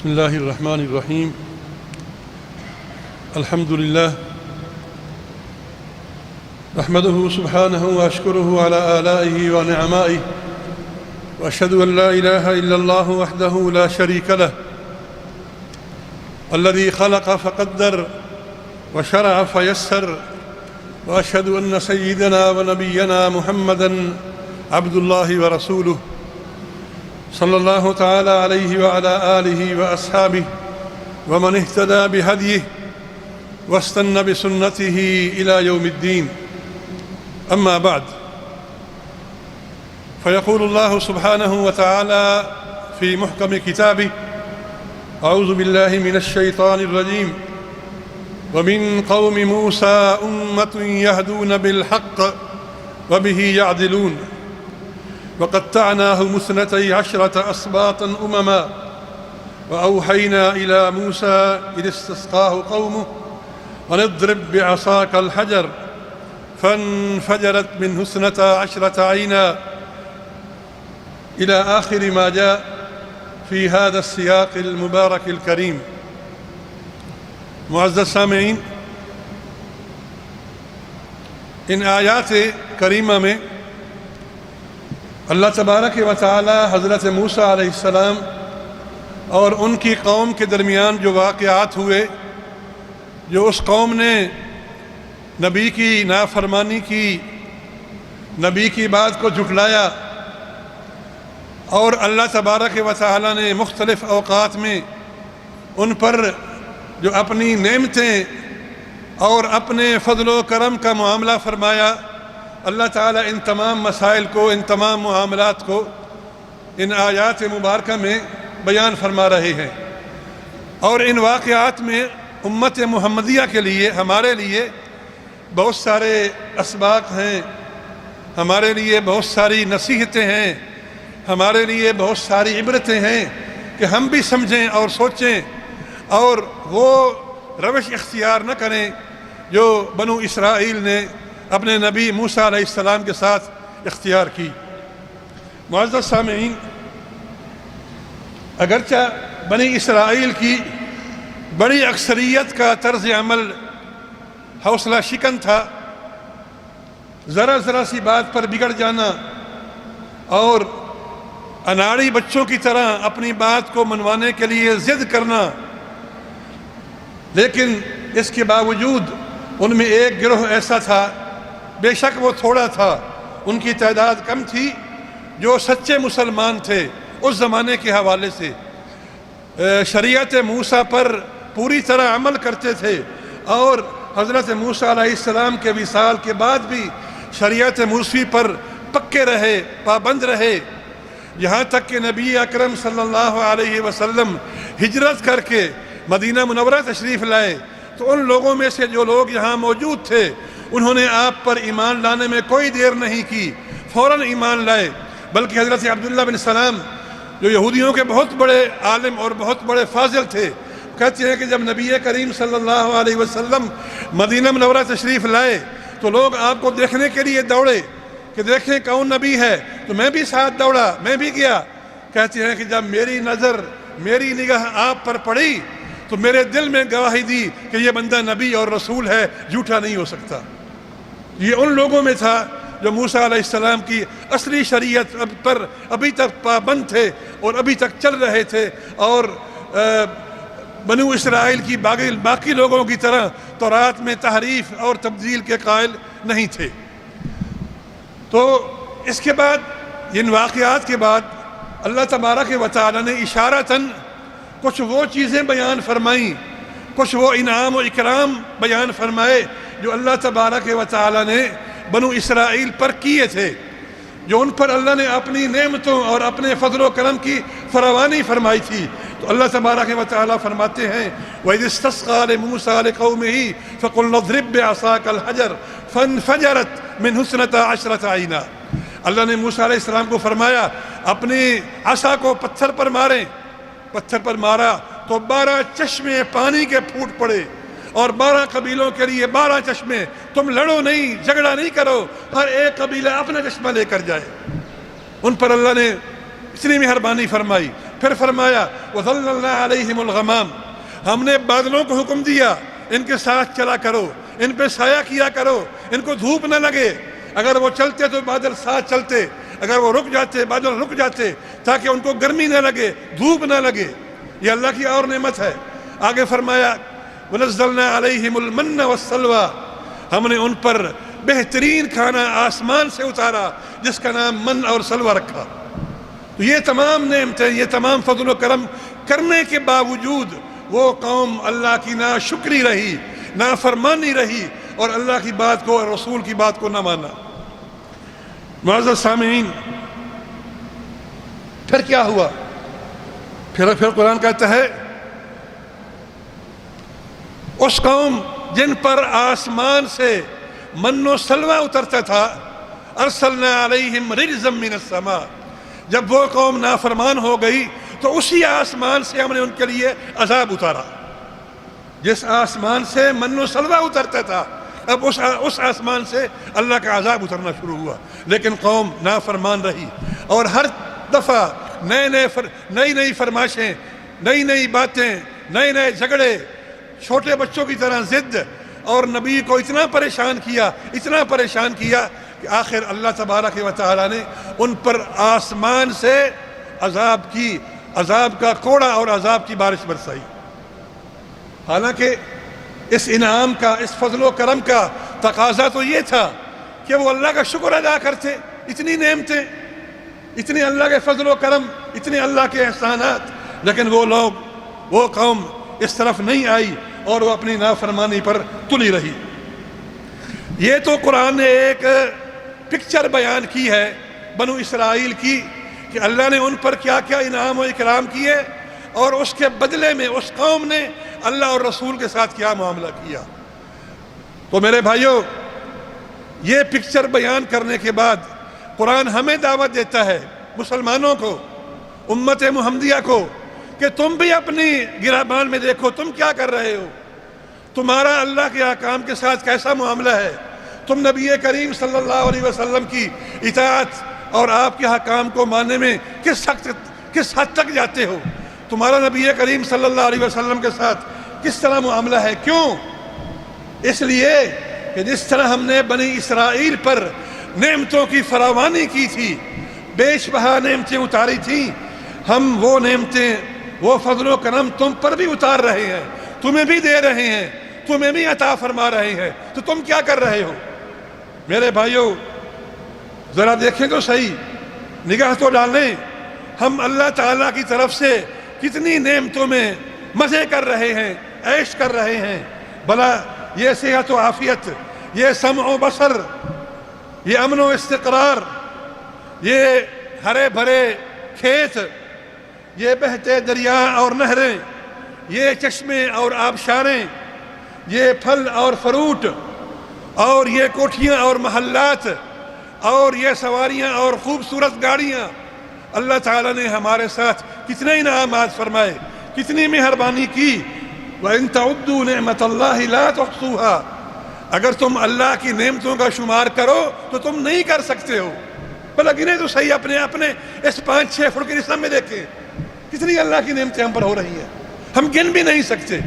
بسم الله الرحمن الرحيم. الحمد لله نحمده سبحانه وأشكره على آلائه ونعمائه، وأشهد أن لا إله إلا الله وحده لا شريك له الذي خلق فقدر وشرع فيسر، وأشهد أن سيدنا ونبينا محمدًا عبد الله ورسوله صلى الله تعالى عليه وعلى آله وأصحابه ومن اهتدى بهديه واستنى بسنته إلى يوم الدين. أما بعد، فيقول الله سبحانه وتعالى في محكم كتابه: أعوذ بالله من الشيطان الرجيم: ومن قوم موسى أمة يهدون بالحق وبه يعدلون وقطعناهم 12 أسباطا أمما وأوحينا إلى موسى إذ استسقاه قومه أن اضرب بعصاك الحجر فانفجرت منه 12 عينا، إلى آخر ما جاء في هذا السياق المبارك الكريم. معزز سامعین، ان آیات کریمہ میں اللہ تبارک و تعالی حضرت موسیٰ علیہ السلام اور ان کی قوم کے درمیان جو واقعات ہوئے، جو اس قوم نے نبی کی نافرمانی کی، نبی کی بات کو جھٹلایا، اور اللہ تبارک و تعالی نے مختلف اوقات میں ان پر جو اپنی نعمتیں اور اپنے فضل و کرم کا معاملہ فرمایا، اللہ تعالیٰ ان تمام مسائل کو، ان تمام معاملات کو ان آیات مبارکہ میں بیان فرما رہے ہیں. اور ان واقعات میں امت محمدیہ کے لیے، ہمارے لیے بہت سارے اسباق ہیں، ہمارے لیے بہت ساری نصیحتیں ہیں، ہمارے لیے بہت ساری عبرتیں ہیں کہ ہم بھی سمجھیں اور سوچیں اور وہ روش اختیار نہ کریں جو بنو اسرائیل نے اپنے نبی موسیٰ علیہ السلام کے ساتھ اختیار کی. معزز سامعین، اگرچہ بنی اسرائیل کی بڑی اکثریت کا طرز عمل حوصلہ شکن تھا، ذرا سی بات پر بگڑ جانا اور اناڑی بچوں کی طرح اپنی بات کو منوانے کے لیے ضد کرنا، لیکن اس کے باوجود ان میں ایک گروہ ایسا تھا، بے شک وہ تھوڑا تھا، ان کی تعداد کم تھی، جو سچے مسلمان تھے اس زمانے کے حوالے سے، شریعت موسیٰ پر پوری طرح عمل کرتے تھے، اور حضرت موسیٰ علیہ السلام کے وصال کے بعد بھی شریعت موسیٰ پر پکے رہے، پابند رہے، یہاں تک کہ نبی اکرم صلی اللہ علیہ وسلم ہجرت کر کے مدینہ منورہ تشریف لائے تو ان لوگوں میں سے جو لوگ یہاں موجود تھے انہوں نے آپ پر ایمان لانے میں کوئی دیر نہیں کی، فوراً ایمان لائے. بلکہ حضرت عبداللہ بن سلام جو یہودیوں کے بہت بڑے عالم اور بہت بڑے فاضل تھے، کہتے ہیں کہ جب نبی کریم صلی اللہ علیہ وسلم مدینہ منورہ تشریف لائے تو لوگ آپ کو دیکھنے کے لیے دوڑے کہ دیکھیں کون نبی ہے، تو میں بھی ساتھ دوڑا، میں بھی گیا. کہتے ہیں کہ جب میری نگاہ آپ پر پڑی تو میرے دل میں گواہی دی کہ یہ بندہ نبی اور رسول ہے، جھوٹا نہیں ہو سکتا. یہ ان لوگوں میں تھا جو موسیٰ علیہ السلام کی اصلی شریعت پر ابھی تک پابند تھے اور ابھی تک چل رہے تھے، اور بنو اسرائیل کی باقی لوگوں کی طرح تورات میں تحریف اور تبدیل کے قائل نہیں تھے. تو اس کے بعد، ان واقعات کے بعد، اللہ تبارک و تعالی نے اشارتاً کچھ وہ چیزیں بیان فرمائیں، کچھ وہ انعام و اکرام بیان فرمائے جو اللہ تبارک و تعالی نے بنو اسرائیل پر کیے تھے، جو ان پر اللہ نے اپنی نعمتوں اور اپنے فضل و کرم کی فراوانی فرمائی تھی. تو اللہ تبارک و تعالی فرماتے ہیں: وَإِذِ اسْتَسْقَىٰ لِمُوسَىٰ لِقَوْمِهِ فَقُلْنَا اضْرِب بِّعَصَاكَ الْحَجَرَ فَانْفَجَرَتْ مِنْهُ 12 عَيْنًا. اللہ نے موسیٰ علیہ السلام کو فرمایا اپنی عصا کو پتھر پر ماریں. پتھر پر مارا تو 12 چشمے پانی کے پھوٹ پڑے، اور 12 قبیلوں کے لیے 12 چشمے. تم لڑو نہیں، جھگڑا نہیں کرو، ہر ایک قبیلہ اپنا چشمہ لے کر جائے. ان پر اللہ نے اتنی مہربانی فرمائی. پھر فرمایا وَظَلَّلْنَا عَلَيْهِمُ الْغَمَامَ، ہم نے بادلوں کو حکم دیا ان کے ساتھ چلا کرو، ان پہ سایہ کیا کرو، ان کو دھوپ نہ لگے، اگر وہ چلتے تو بادل ساتھ چلتے، اگر وہ رک جاتے بادل رک جاتے، تاکہ ان کو گرمی نہ لگے، دھوپ نہ لگے۔ یہ اللہ کی اور نعمت ہے۔ آگے فرمایا وَنَزَّلْنَا عَلَيْهِمُ الْمَنَّ وَالسَّلْوَىٰ، ہم نے ان پر بہترین کھانا آسمان سے اتارا جس کا نام من اور سلوہ رکھا۔ تو یہ تمام نعمتیں، یہ تمام فضل و کرم کرنے کے باوجود وہ قوم اللہ کی ناشکری رہی، نافرمانی رہی، اور اللہ کی بات کو اور رسول کی بات کو نہ مانا۔ معزز سامعین، پھر کیا ہوا؟ پھر قرآن کہتا ہے اس قوم جن پر آسمان سے من و سلوہ اترتا تھا، ارسلنا علیہم رجزا من السماء، جب وہ قوم نافرمان ہو گئی تو اسی آسمان سے ہم نے ان کے لیے عذاب اتارا۔ جس آسمان سے من و سلوہ اترتا تھا، اب اس آسمان سے اللہ کا عذاب اترنا شروع ہوا، لیکن قوم نافرمان رہی، اور ہر دفعہ نئی نئی فرمائشیں، نئی نئی باتیں، نئے نئے جھگڑے، چھوٹے بچوں کی طرح ضد، اور نبی کو اتنا پریشان کیا کہ آخر اللہ تبارک و تعالیٰ نے ان پر آسمان سے عذاب کا کوڑا اور عذاب کی بارش برسائی۔ حالانکہ اس انعام کا، اس فضل و کرم کا تقاضا تو یہ تھا کہ وہ اللہ کا شکر ادا کرتے، اتنی نعمتیں، اتنے اللہ کے فضل و کرم، اتنے اللہ کے احسانات، لیکن وہ قوم اس طرف نہیں آئی اور وہ اپنی نافرمانی پر تلی رہی۔ یہ تو قرآن نے ایک پکچر بیان کی ہے بنو اسرائیل کی کہ اللہ نے ان پر کیا کیا انعام و اکرام کیے، اور اس کے بدلے میں اس قوم نے اللہ اور رسول کے ساتھ کیا معاملہ کیا۔ تو میرے بھائیوں، یہ پکچر بیان کرنے کے بعد قرآن ہمیں دعوت دیتا ہے، مسلمانوں کو، امت محمدیہ کو، کہ تم بھی اپنی گرہبان میں دیکھو تم کیا کر رہے ہو، تمہارا اللہ کے احکام کے ساتھ کیسا معاملہ ہے، تم نبی کریم صلی اللہ علیہ وسلم کی اطاعت اور آپ کے احکام کو ماننے میں کس حد تک جاتے ہو، تمہارا نبی کریم صلی اللہ علیہ وسلم کے ساتھ کس طرح معاملہ ہے۔ کیوں؟ اس لیے کہ جس طرح ہم نے بنی اسرائیل پر نعمتوں کی فراوانی کی تھی، بیش بہا نعمتیں اتاری تھیں، ہم وہ نعمتیں، وہ فضل و کرم تم پر بھی اتار رہے ہیں، تمہیں بھی دے رہے ہیں، تمہیں بھی عطا فرما رہے ہیں، تو تم کیا کر رہے ہو؟ میرے بھائیوں، ذرا دیکھیں تو صحیح، نگاہ تو ڈالیں، ہم اللہ تعالیٰ کی طرف سے کتنی نعمتوں میں مزے کر رہے ہیں، عیش کر رہے ہیں۔ بھلا یہ صحت و عافیت، یہ سمع و بصر، یہ امن و استقرار، یہ ہرے بھرے کھیت، یہ بہتے دریا اور نہریں، یہ چشمے اور آبشاریں، یہ پھل اور فروٹ، اور یہ کوٹھیاں اور محلات، اور یہ سواریاں اور خوبصورت گاڑیاں، اللہ تعالیٰ نے ہمارے ساتھ کتنے انعامات فرمائے، کتنی مہربانی کی۔ وَإِن تَعُدُّوا نِعْمَةَ اللَّهِ لَا تُحْصُوهَا، اگر تم اللہ کی نعمتوں کا شمار کرو تو تم نہیں کر سکتے ہو۔ بھلا گنے تو صحیح اپنے اس 5-6 فٹ کے جسم میں دیکھیں کتنی اللہ کی نعمتیں ہم پر ہو رہی ہیں، ہم گن بھی نہیں سکتے۔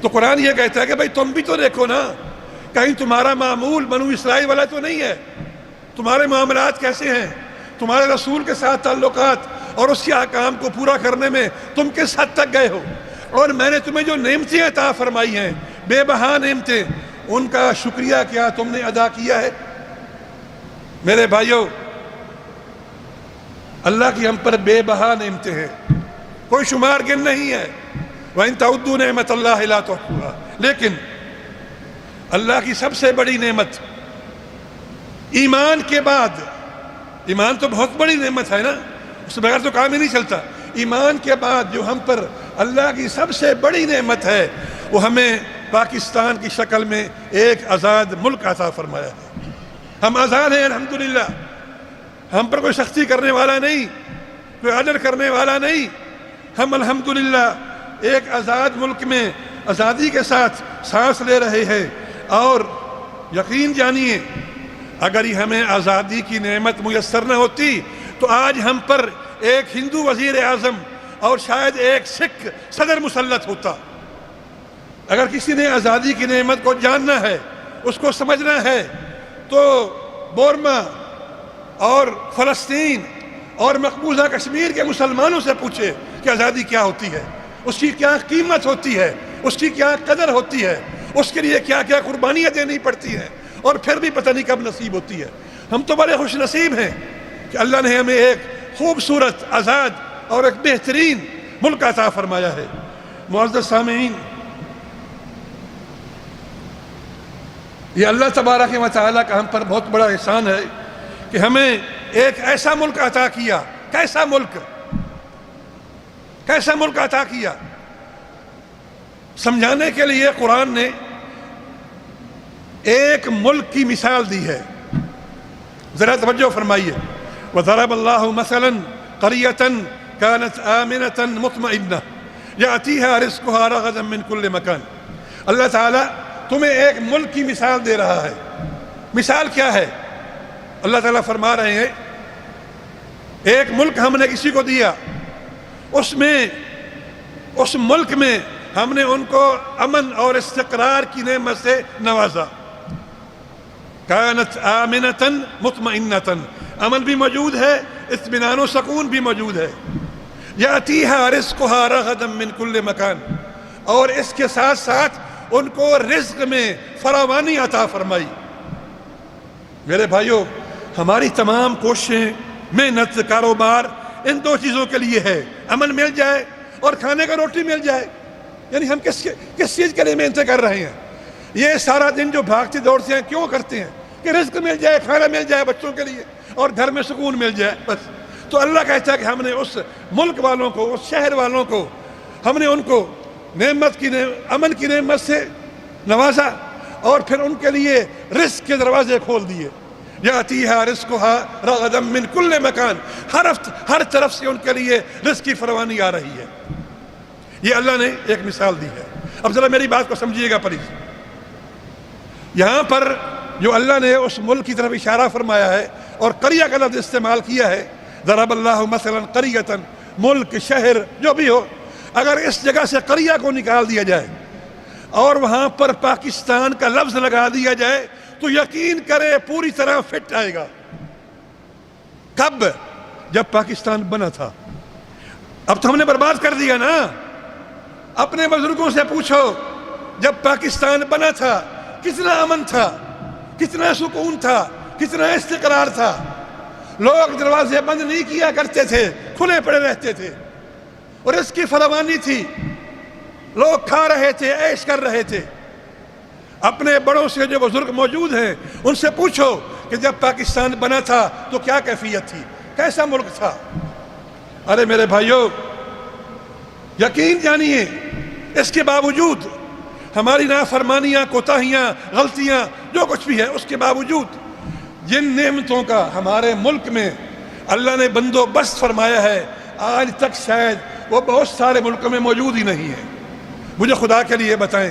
تو قرآن یہ کہتا ہے کہ بھائی تم بھی تو دیکھو نا، کہیں تمہارا معمول بنو اسرائیل والا تو نہیں ہے، تمہارے معاملات کیسے ہیں، تمہارے رسول کے ساتھ تعلقات اور اس کے احکام کو پورا کرنے میں تم کس حد تک گئے ہو، اور میں نے تمہیں جو نعمتیں عطا فرمائی ہیں، بے بہا نعمتیں، ان کا شکریہ کیا تم نے ادا کیا ہے؟ میرے بھائیوں، اللہ کی ہم پر بے بہا نعمتیں ہیں، کوئی شمار گن نہیں ہے۔ وَإِن تَعُدُّوا نِعْمَةَ اللَّهِ لَا تُحْصُوهَا، لیکن اللہ کی سب سے بڑی نعمت ایمان کے بعد، ایمان تو بہت بڑی نعمت ہے نا، اس کے بغیر تو کام ہی نہیں چلتا، ایمان کے بعد جو ہم پر اللہ کی سب سے بڑی نعمت ہے وہ ہمیں پاکستان کی شکل میں ایک آزاد ملک عطا فرمایا ہے۔ ہم آزاد ہیں الحمدللہ، ہم پر کوئی سختی کرنے والا نہیں، کوئی عدل کرنے والا نہیں، ہم الحمدللہ ایک آزاد ملک میں آزادی کے ساتھ سانس لے رہے ہیں۔ اور یقین جانیے، اگر یہ ہمیں آزادی کی نعمت میسر نہ ہوتی تو آج ہم پر ایک ہندو وزیر اعظم اور شاید ایک سکھ صدر مسلط ہوتا۔ اگر کسی نے آزادی کی نعمت کو جاننا ہے، اس کو سمجھنا ہے، تو بورما اور فلسطین اور مقبوضہ کشمیر کے مسلمانوں سے پوچھے کہ آزادی کیا ہوتی ہے، اس کی کیا قیمت ہوتی ہے، اس کی کیا قدر ہوتی ہے، اس کے لیے کیا کیا قربانیاں دینی پڑتی ہیں، اور پھر بھی پتہ نہیں کب نصیب ہوتی ہے۔ ہم تو بڑے خوش نصیب ہیں کہ اللہ نے ہمیں ایک خوبصورت، آزاد اور ایک بہترین ملک عطا فرمایا ہے۔ معزز سامعین، یہ اللہ تبارک و تعالیٰ کا ہم پر بہت بڑا احسان ہے کہ ہمیں ایک ایسا ملک عطا کیا۔ کیسا ملک عطا کیا؟ سمجھانے کے لیے قرآن نے ایک ملک کی مثال دی ہے، ذرا توجہ فرمائیے۔ وَضَرَبَ اللَّهُ مَثَلًا قَرْيَةً كَانَتْ آمِنَةً مُطْمَئِنَّةً يَأْتِيهَا رِزْقُهَا رَغَدًا مِّن كُلِّ مَكَانٍ۔ اللہ تعالیٰ تمہیں ایک ملک کی مثال دے رہا ہے۔ مثال کیا ہے؟ اللہ تعالیٰ فرما رہے ہیں ایک ملک ہم نے کسی کو دیا، اس ملک میں ہم نے ان کو امن اور استقرار کی نعمت سے نوازا۔ کانت آمنتاً مطمئنتاً، امن بھی موجود ہے، اطمینان و سکون بھی موجود ہے۔ یاتیہا رزقہا رغدا من کل مکان، اور اس کے ساتھ ساتھ ان کو رزق میں فراوانی عطا فرمائی۔ میرے بھائیوں، ہماری تمام کوششیں، محنت، کاروبار ان دو چیزوں کے لیے ہے، امن مل جائے اور کھانے کا روٹی مل جائے۔ یعنی ہم کس چیز کے لیے محنتیں کر رہے ہیں؟ یہ سارا دن جو بھاگتے دوڑتے ہیں کیوں کرتے ہیں؟ کہ رزق مل جائے، کھانا مل جائے بچوں کے لیے، اور گھر میں سکون مل جائے، بس۔ تو اللہ کہتا ہے کہ ہم نے اس ملک والوں کو، اس شہر والوں کو، ہم نے ان کو امن کی نعمت سے نوازا، اور پھر ان کے لیے رزق کے دروازے کھول دیے۔ یاتیہا رزقہا رغدا من کل مکان، ہر طرف سے ان کے لیے رزق کی فراوانی آ رہی ہے۔ یہ اللہ نے ایک مثال دی ہے۔ اب ذرا میری بات کو سمجھیے گا پلیز۔ یہاں پر جو اللہ نے اس ملک کی طرف اشارہ فرمایا ہے اور قریہ کا لفظ استعمال کیا ہے، ضرب اللہ مثلا قریۃ، ملک، شہر جو بھی ہو، اگر اس جگہ سے قریہ کو نکال دیا جائے اور وہاں پر پاکستان کا لفظ لگا دیا جائے تو یقین کرے پوری طرح فٹ آئے گا۔ کب؟ جب پاکستان بنا تھا۔ اب تو ہم نے برباد کر دیا نا۔ اپنے بزرگوں سے پوچھو جب پاکستان بنا تھا کتنا امن تھا، کتنا سکون تھا، کتنا استقرار تھا۔ لوگ دروازے بند نہیں کیا کرتے تھے، کھلے پڑے رہتے تھے، اور اس کی فراوانی تھی، لوگ کھا رہے تھے، عیش کر رہے تھے۔ اپنے بڑوں سے جو بزرگ موجود ہیں ان سے پوچھو کہ جب پاکستان بنا تھا تو کیا کیفیت تھی، کیسا ملک تھا۔ ارے میرے بھائیوں، یقین جانیے اس کے باوجود ہماری نافرمانیاں، کوتاہیاں، غلطیاں جو کچھ بھی ہے، اس کے باوجود جن نعمتوں کا ہمارے ملک میں اللہ نے بندوبست فرمایا ہے، آج تک شاید وہ بہت سارے ملکوں میں موجود ہی نہیں ہے۔ مجھے خدا کے لیے بتائیں،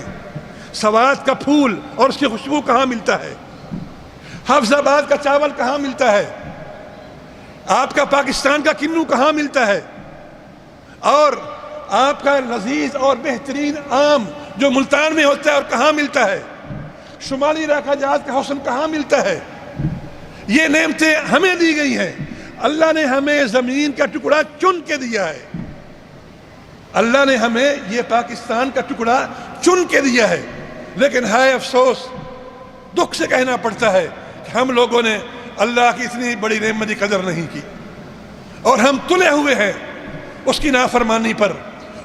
سوات کا پھول اور اس کی خوشبو کہاں ملتا ہے؟ حفظ آباد کا چاول کہاں ملتا ہے؟ آپ کا پاکستان کا کنو کہاں ملتا ہے؟ اور آپ کا لذیذ اور بہترین آم جو ملتان میں ہوتا ہے اور کہاں ملتا ہے؟ شمالی علاقہ جات کا حسن کہاں ملتا ہے؟ یہ نعمتیں ہمیں دی گئی ہیں۔ اللہ نے ہمیں زمین کا ٹکڑا چن کے دیا ہے۔ اللہ نے ہمیں یہ پاکستان کا ٹکڑا چن کے دیا ہے، لیکن ہائے افسوس، دکھ سے کہنا پڑتا ہے کہ ہم لوگوں نے اللہ کی اتنی بڑی نعمت کی قدر نہیں کی، اور ہم تلے ہوئے ہیں اس کی نافرمانی پر،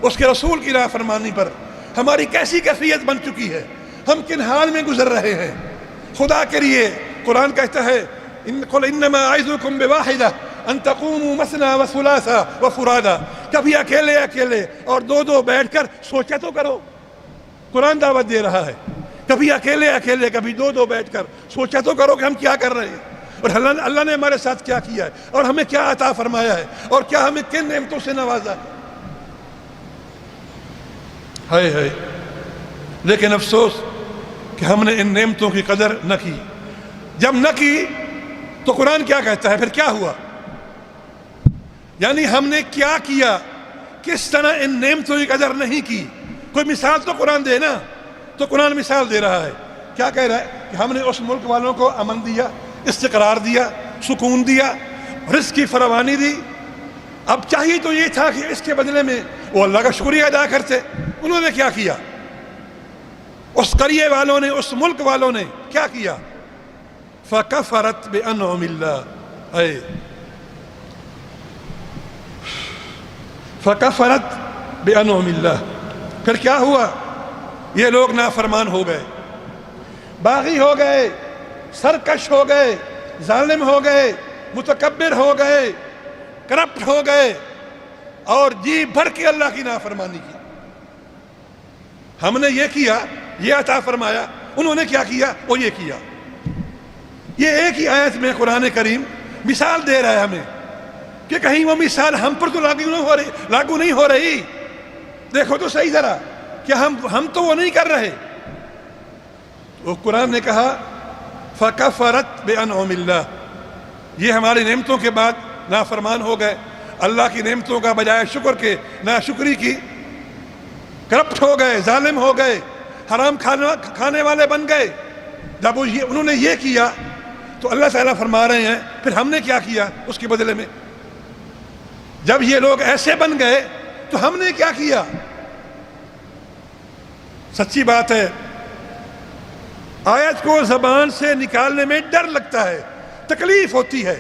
اس کے رسول کی نافرمانی پر۔ ہماری کیسی کیفیت بن چکی ہے، ہم کن حال میں گزر رہے ہیں۔ خدا کے لیے قرآن کہتا ہے قُلْ إِنَّمَا أَعِظُكُمْ بِوَاحِدَةٍ أَن تَقُومُوا مَثْنَىٰ وَثُلَاثَ وَفُرَادَىٰ، کبھی اکیلے اکیلے اور دو دو بیٹھ کر سوچا تو کرو۔ قرآن دعوت دے رہا ہے، کبھی اکیلے اکیلے، کبھی دو دو بیٹھ کر سوچا تو کرو کہ ہم کیا کر رہے ہیں، اور اللہ نے ہمارے ساتھ کیا کیا ہے، اور ہمیں کیا عطا فرمایا ہے، اور کیا ہمیں کن نعمتوں سے نوازا ہے۔ ہائے ہائے، لیکن افسوس کہ ہم نے ان نعمتوں کی قدر نہ کی۔ جب نہ کی تو قرآن کیا کہتا ہے، پھر کیا ہوا؟ یعنی ہم نے کیا کیا کس طرح ان نعمتوں کی قدر نہیں کی. کوئی مثال تو قرآن دے نا. تو قرآن مثال دے رہا ہے. کیا کہہ رہا ہے کہ ہم نے اس ملک والوں کو امن دیا, استقرار دیا, سکون دیا, رزق کی فراوانی دی. اب چاہیے تو یہ تھا کہ اس کے بدلے میں وہ اللہ کا شکریہ ادا کرتے. انہوں نے کیا کیا؟ اس قریے والوں نے, اس ملک والوں نے کیا کیا؟ فَكَفَرَتْ بِأَنْعُمِ اللَّهِ. فَكَفَرَتْ بِأَنْعُمِ اللَّهِ. پھر کیا ہوا؟ یہ لوگ نافرمان ہو گئے, باغی ہو گئے, سرکش ہو گئے, ظالم ہو گئے, متکبر ہو گئے, کرپٹ ہو گئے, اور جی بھر کے اللہ کی نافرمانی کی. ہم نے یہ کیا, یہ عطا فرمایا, انہوں نے کیا کیا؟ وہ یہ کیا. یہ ایک ہی آیت میں قرآن کریم مثال دے رہا ہے ہمیں کہ کہیں وہ مثال ہم پر تو لاگو نہیں ہو رہی. دیکھو تو صحیح ذرا کہ ہم تو وہ نہیں کر رہے. وہ قرآن نے کہا فَكَفَرَتْ بِأَنْعُمِ اللَّهِ. یہ ہماری نعمتوں کے بعد نافرمان ہو گئے, اللہ کی نعمتوں کا بجائے شکر کے ناشکری کی, کرپٹ ہو گئے, ظالم ہو گئے, حرام کھانے والے بن گئے. جب انہوں نے یہ کیا تو اللہ تعالیٰ فرما رہے ہیں پھر ہم نے کیا کیا اس کے بدلے میں. جب یہ لوگ ایسے بن گئے تو ہم نے کیا کیا؟ سچی بات ہے, آیت کو زبان سے نکالنے میں ڈر لگتا ہے, تکلیف ہوتی ہے,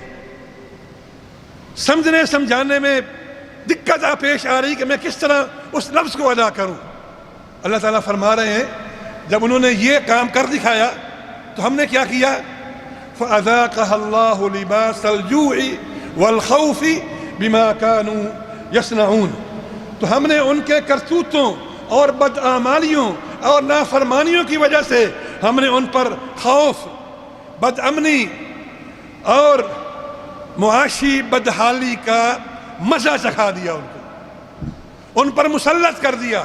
سمجھنے سمجھانے میں دقت پیش آ رہی کہ میں کس طرح اس لفظ کو ادا کروں. اللہ تعالیٰ فرما رہے ہیں جب انہوں نے یہ کام کر دکھایا تو ہم نے کیا کیا؟ فَأَذَاقَهَا اللَّهُ لِبَاسَ الْجُوعِ وَالْخَوْفِ بِمَا كَانُوا يَصْنَعُونَ. تو ہم نے ان کے کرتوتوں اور بدعمالیوں اور نافرمانیوں کی وجہ سے ہم نے ان پر خوف, بدامنی اور معاشی بدحالی کا مزہ چکھا دیا. ان کو ان پر مسلط کر دیا.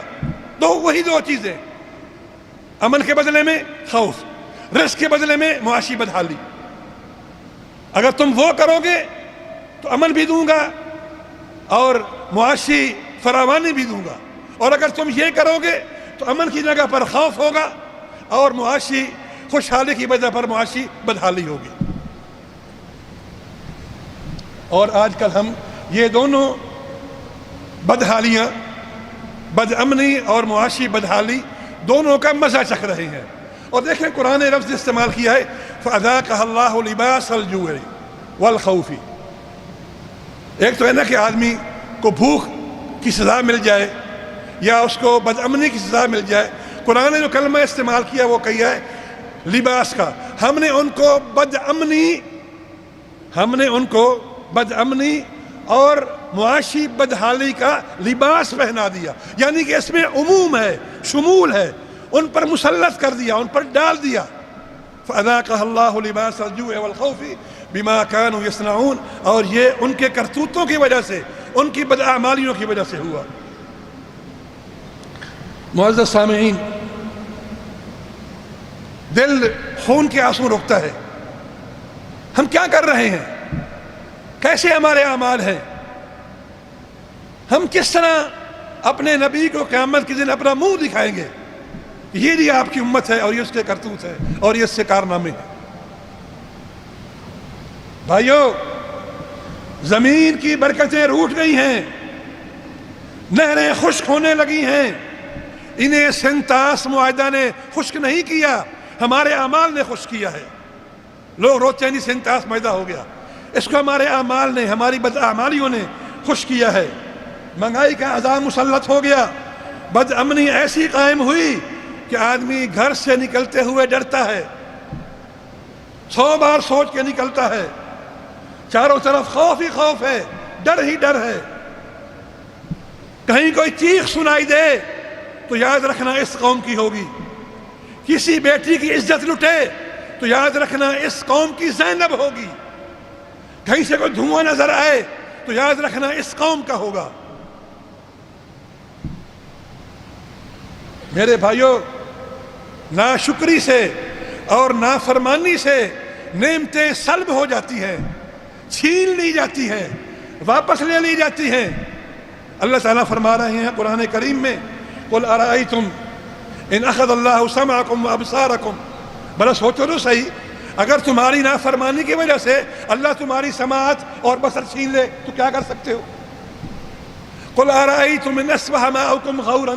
وہی دو چیزیں, امن کے بدلے میں خوف, رزق کے بدلے میں معاشی بدحالی. اگر تم وہ کرو گے تو امن بھی دوں گا اور معاشی فراوانی بھی دوں گا, اور اگر تم یہ کرو گے تو امن کی جگہ پر خوف ہوگا اور معاشی خوشحالی کی وجہ پر معاشی بدحالی ہوگی. اور آج کل ہم یہ دونوں بدحالیاں, بدامنی اور معاشی بدحالی, دونوں کا مزہ چکھ رہے ہیں. اور دیکھیں قرآن نے لفظ استعمال کیا ہے فَأَذَاقَهَا اللَّهُ لِبَاسَ الْجُوعِ وَالْخَوْفِ. ایک تو ہے نا کہ آدمی کو بھوک کی سزا مل جائے یا اس کو بدامنی کی سزا مل جائے. قرآن نے جو کلمہ استعمال کیا وہ کیا ہے لباس کا. ہم نے ان کو بدامنی اور معاشی بدحالی کا لباس پہنا دیا, یعنی کہ اس میں عموم ہے, شمول ہے, ان پر مسلط کر دیا, ان پر ڈال دیا. فَأَذَاقَهَا اللَّهُ لِبَاسَ الْجُوعِ وَالْخَوْفِ بِمَا كَانُوا يَصْنَعُونَ. اور یہ ان کے کرتوتوں کی وجہ سے, ان کی بدعمالیوں کی وجہ سے ہوا. معزز سامعین, دل خون کے آنسو روکتا ہے. ہم کیا کر رہے ہیں؟ کیسے ہمارے اعمال ہیں؟ ہم کس طرح اپنے نبی کو قیامت کے دن اپنا منہ دکھائیں گے؟ یہ بھی آپ کی امت ہے اور یہ اس کے کرتوت ہے اور یہ اس سے کارنامے ہیں. بھائیو, زمین کی برکتیں روٹ گئی ہیں, نہریں خشک ہونے لگی ہیں. انہیں سنتاس معاہدہ نے خشک نہیں کیا, ہمارے اعمال نے خشک کیا ہے. لوگ روتے نہیں سنتاس معاہدہ ہو گیا, اس کو ہمارے اعمال نے, ہماری بدعمالیوں نے خشک کیا ہے. مہنگائی کا عذاب مسلط ہو گیا, بدامنی ایسی قائم ہوئی کہ آدمی گھر سے نکلتے ہوئے ڈرتا ہے, 100 بار سوچ کے نکلتا ہے. چاروں طرف خوف ہی خوف ہے, ڈر ہی ڈر ہے. کہیں کوئی چیخ سنائی دے تو یاد رکھنا اس قوم کی ہوگی. کسی بیٹی کی عزت لٹے تو یاد رکھنا اس قوم کی زینب ہوگی. کہیں سے کوئی دھواں نظر آئے تو یاد رکھنا اس قوم کا ہوگا. میرے بھائیوں, ناشکری سے اور نافرمانی سے نعمتیں سلب ہو جاتی ہیں, چھین لی جاتی ہیں, واپس لے لی جاتی ہیں. اللہ تعالیٰ فرما رہے ہیں قرآن کریم میں قل ارأیتم ان اخذ اللہ سمعکم وابصارکم، بلا سوچو تو صحیح، اگر تمہاری نافرمانی کی وجہ سے اللہ تمہاری سماعت اور بصر چھین لے تو کیا کر سکتے ہو؟ قل ارأیتم ان اصبح ماؤکم غورا،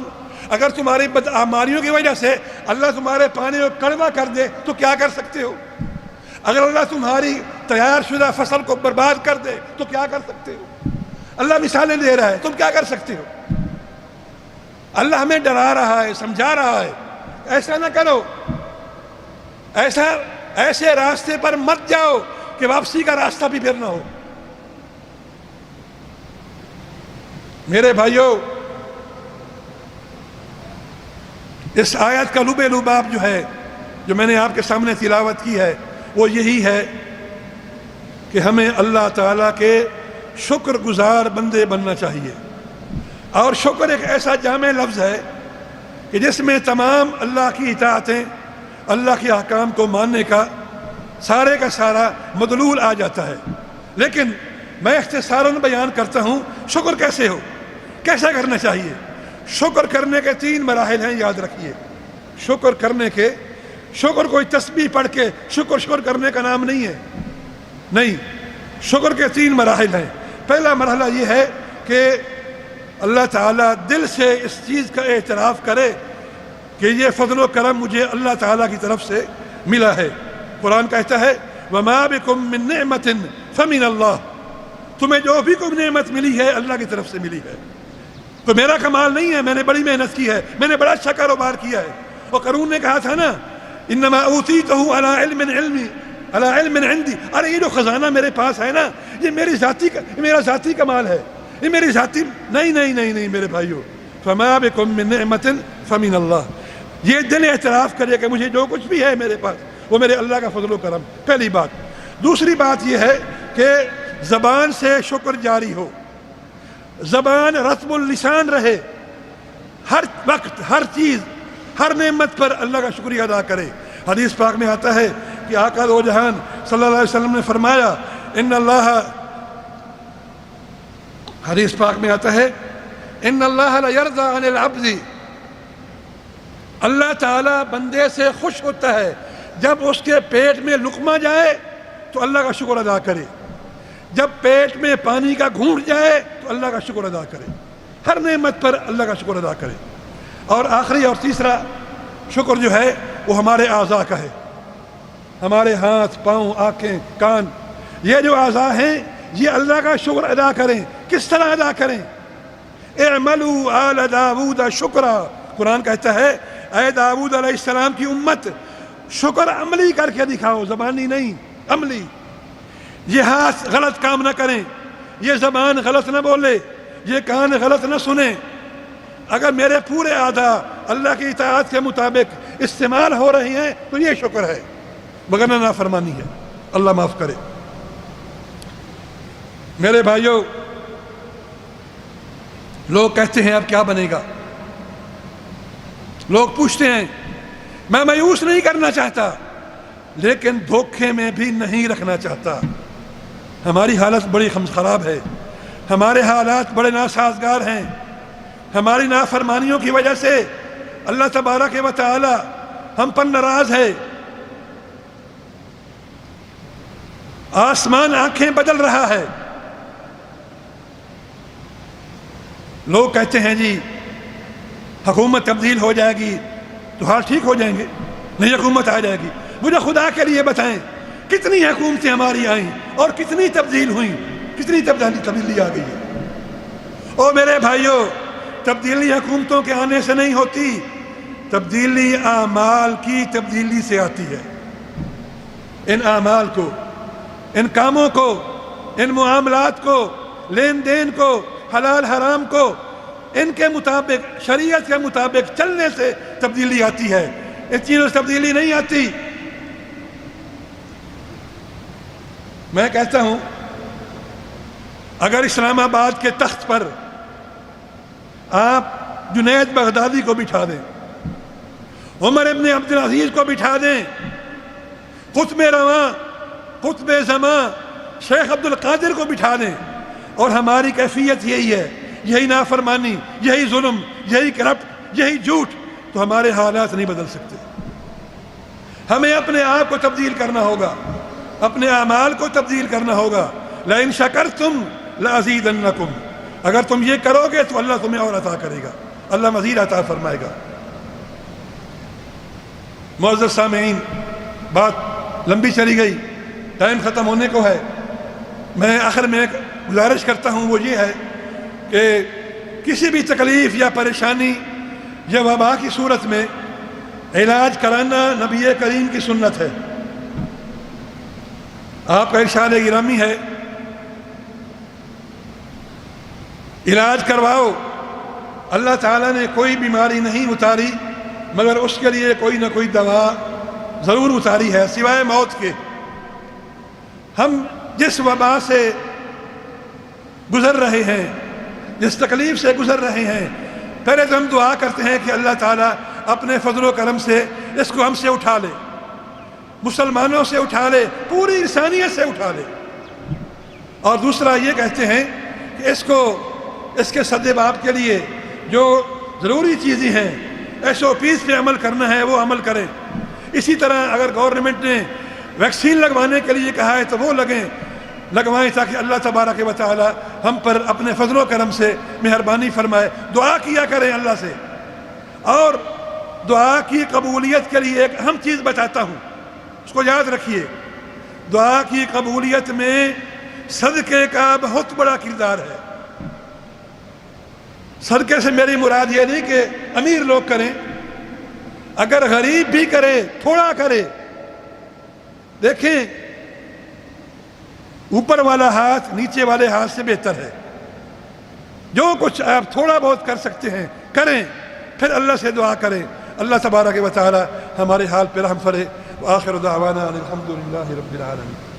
اگر تمہاری بدعمالیوں کی وجہ سے اللہ تمہارے پانی کو کڑوا کر دے تو کیا کر سکتے ہو؟ اگر اللہ تمہاری تیار شدہ فصل کو برباد کر دے تو کیا کر سکتے ہو؟ اللہ مثالیں دے رہا ہے، تم کیا کر سکتے ہو؟ اللہ ہمیں ڈرا رہا ہے، سمجھا رہا ہے ایسا نہ کرو، ایسے راستے پر مت جاؤ کہ واپسی کا راستہ بھی پھر نہ ہو۔ میرے بھائیوں، اس آیت کا لب لباب جو ہے، جو میں نے آپ کے سامنے تلاوت کی ہے، وہ یہی ہے کہ ہمیں اللہ تعالیٰ کے شکر گزار بندے بننا چاہیے۔ اور شکر ایک ایسا جامع لفظ ہے کہ جس میں تمام اللہ کی اطاعتیں، اللہ کے احکام کو ماننے کا سارے کا سارا مدلول آ جاتا ہے۔ لیکن میں اختصاراً بیان کرتا ہوں شکر کیسے ہو، کیسا کرنا چاہیے۔ شکر کرنے کے 3 مراحل ہیں، یاد رکھیے۔ شکر کرنے کے، شکر کوئی تسبیح پڑھ کے شکر کرنے کا نام نہیں ہے، نہیں، شکر کے 3 مراحل ہیں۔ پہلا مرحلہ یہ ہے کہ اللہ تعالیٰ دل سے اس چیز کا اعتراف کرے کہ یہ فضل و کرم مجھے اللہ تعالیٰ کی طرف سے ملا ہے۔ قرآن کہتا ہے وَمَا بِكُم مِّن نِعْمَةٍ فَمِنَ اللَّهِ، تمہیں جو بھی کوئی نعمت ملی ہے اللہ کی طرف سے ملی ہے، تو میرا کمال نہیں ہے، میں نے بڑی محنت کی ہے، میں نے بڑا اچھا کاروبار کیا ہے۔ اور قارون نے کہا تھا نا انما اوتیتہ علی علم عندی، ارے یہ جو خزانہ میرے پاس ہے نا یہ میرا ذاتی کمال ہے، یہ میری ذاتی نہیں میرے بھائیو۔ فما بکم من نعمت فمن اللہ، یہ دل اعتراف کرے کہ مجھے جو کچھ بھی ہے میرے پاس وہ میرے اللہ کا فضل و کرم، پہلی بات۔ دوسری بات یہ ہے کہ زبان سے شکر جاری ہو، زبان رطب اللسان رہے، ہر وقت ہر چیز ہر نعمت پر اللہ کا شکریہ ادا کرے۔ حدیث پاک میں آتا ہے کہ آقا دو جہان صلی اللہ علیہ وسلم نے فرمایا ان اللہ، حدیث پاک میں آتا ہے ان اللہ لا یرضی عن العبد، اللہ تعالیٰ بندے سے خوش ہوتا ہے جب اس کے پیٹ میں لقمہ جائے تو اللہ کا شکر ادا کرے، جب پیٹ میں پانی کا گھونٹ جائے تو اللہ کا شکر ادا کرے، ہر نعمت پر اللہ کا شکر ادا کرے۔ اور آخری اور تیسرا شکر جو ہے وہ ہمارے اعضاء کا ہے، ہمارے ہاتھ، پاؤں، آنکھیں، کان، یہ جو اعضاء ہیں یہ اللہ کا شکر ادا کریں۔ کس طرح ادا کریں؟ اعملوا آل داود شکرا، قرآن کہتا ہے اے داود علیہ السلام کی امت شکر عملی کر کے دکھاؤ، زبانی نہیں، عملی۔ یہ ہاتھ غلط کام نہ کریں، یہ زبان غلط نہ بولے، یہ کان غلط نہ سنیں۔ اگر میرے پورے اعضاء اللہ کی اطاعت کے مطابق استعمال ہو رہی ہیں تو یہ شکر ہے، مگر نافرمانی ہے، اللہ معاف کرے۔ میرے بھائیوں، لوگ کہتے ہیں اب کیا بنے گا، لوگ پوچھتے ہیں، میں مایوس نہیں کرنا چاہتا لیکن دھوکے میں بھی نہیں رکھنا چاہتا۔ ہماری حالت بڑی خراب ہے، ہمارے حالات بڑے ناسازگار ہیں، ہماری نافرمانیوں کی وجہ سے اللہ تبارک و تعالی ہم پر ناراض ہے۔ آسمان آنکھیں بدل رہا ہے۔ لوگ کہتے ہیں جی حکومت تبدیل ہو جائے گی تو حال ٹھیک ہو جائیں گے، نہیں حکومت آ جائے گی۔ مجھے خدا کے لیے بتائیں کتنی حکومتیں ہماری آئیں اور کتنی تبدیل ہوئیں، کتنی تبدیلی آ گئی ہے۔ اور میرے بھائیوں، تبدیلی حکومتوں کے آنے سے نہیں ہوتی، تبدیلی اعمال کی تبدیلی سے آتی ہے۔ ان اعمال کو، ان کاموں کو، ان معاملات کو، لین دین کو، حلال حرام کو، ان کے مطابق، شریعت کے مطابق چلنے سے تبدیلی آتی ہے، ان چیزوں سے تبدیلی نہیں آتی۔ میں کہتا ہوں اگر اسلام آباد کے تخت پر آپ جنید بغدادی کو بٹھا دیں، عمر ابن عبدالعزیز کو بٹھا دیں، قطب رواں، قطب زمان شیخ عبد القادر کو بٹھا دیں، اور ہماری کیفیت یہی ہے یہی نافرمانی، یہی ظلم، یہی کرپٹ، یہی جھوٹ، تو ہمارے حالات نہیں بدل سکتے۔ ہمیں اپنے آپ کو تبدیل کرنا ہوگا، اپنے اعمال کو تبدیل کرنا ہوگا۔ لَإِن شَكَرْتُمْ لَأَزِيدَنَّكُمْ، اگر تم یہ کرو گے تو اللہ تمہیں اور عطا کرے گا، اللہ مزید عطا فرمائے گا۔ معزز سامعین، بات لمبی چلی گئی، ٹائم ختم ہونے کو ہے۔ میں آخر میں ایک گزارش کرتا ہوں، وہ یہ ہے کہ کسی بھی تکلیف یا پریشانی یا وبا کی صورت میں علاج کرانا نبی کریم کی سنت ہے۔ آپ کا ارشاد گرامی ہے، علاج کرواؤ۔ اللہ تعالیٰ نے کوئی بیماری نہیں اتاری مگر اس کے لیے کوئی نہ کوئی دوا ضرور اتاری ہے، سوائے موت کے۔ ہم جس وبا سے گزر رہے ہیں، جس تکلیف سے گزر رہے ہیں، پہلے تو ہم دعا کرتے ہیں کہ اللہ تعالیٰ اپنے فضل و کرم سے اس کو ہم سے اٹھا لے، مسلمانوں سے اٹھا لے، پوری انسانیت سے اٹھا لے۔ اور دوسرا یہ کہتے ہیں کہ اس کے سدباب کے لیے جو ضروری چیزیں ہیں، SOPs پہ عمل کرنا ہے، وہ عمل کریں۔ اسی طرح اگر گورنمنٹ نے ویکسین لگوانے کے لیے کہا ہے تو وہ لگوائیں، تاکہ اللہ تبارک و تعالی ہم پر اپنے فضل و کرم سے مہربانی فرمائے۔ دعا کیا کریں اللہ سے۔ اور دعا کی قبولیت کے لیے ایک اہم چیز بتاتا ہوں، اس کو یاد رکھیے۔ دعا کی قبولیت میں صدقے کا بہت بڑا کردار ہے۔ صدقے سے میری مراد یہ نہیں کہ امیر لوگ کریں، اگر غریب بھی کرے، تھوڑا کرے۔ دیکھیں، اوپر والا ہاتھ نیچے والے ہاتھ سے بہتر ہے۔ جو کچھ آپ تھوڑا بہت کر سکتے ہیں کریں، پھر اللہ سے دعا کریں، اللہ تبارک و تعالی ہمارے حال پہ رحم فرے۔ وآخر دعوانا الحمد للہ رب العالمین۔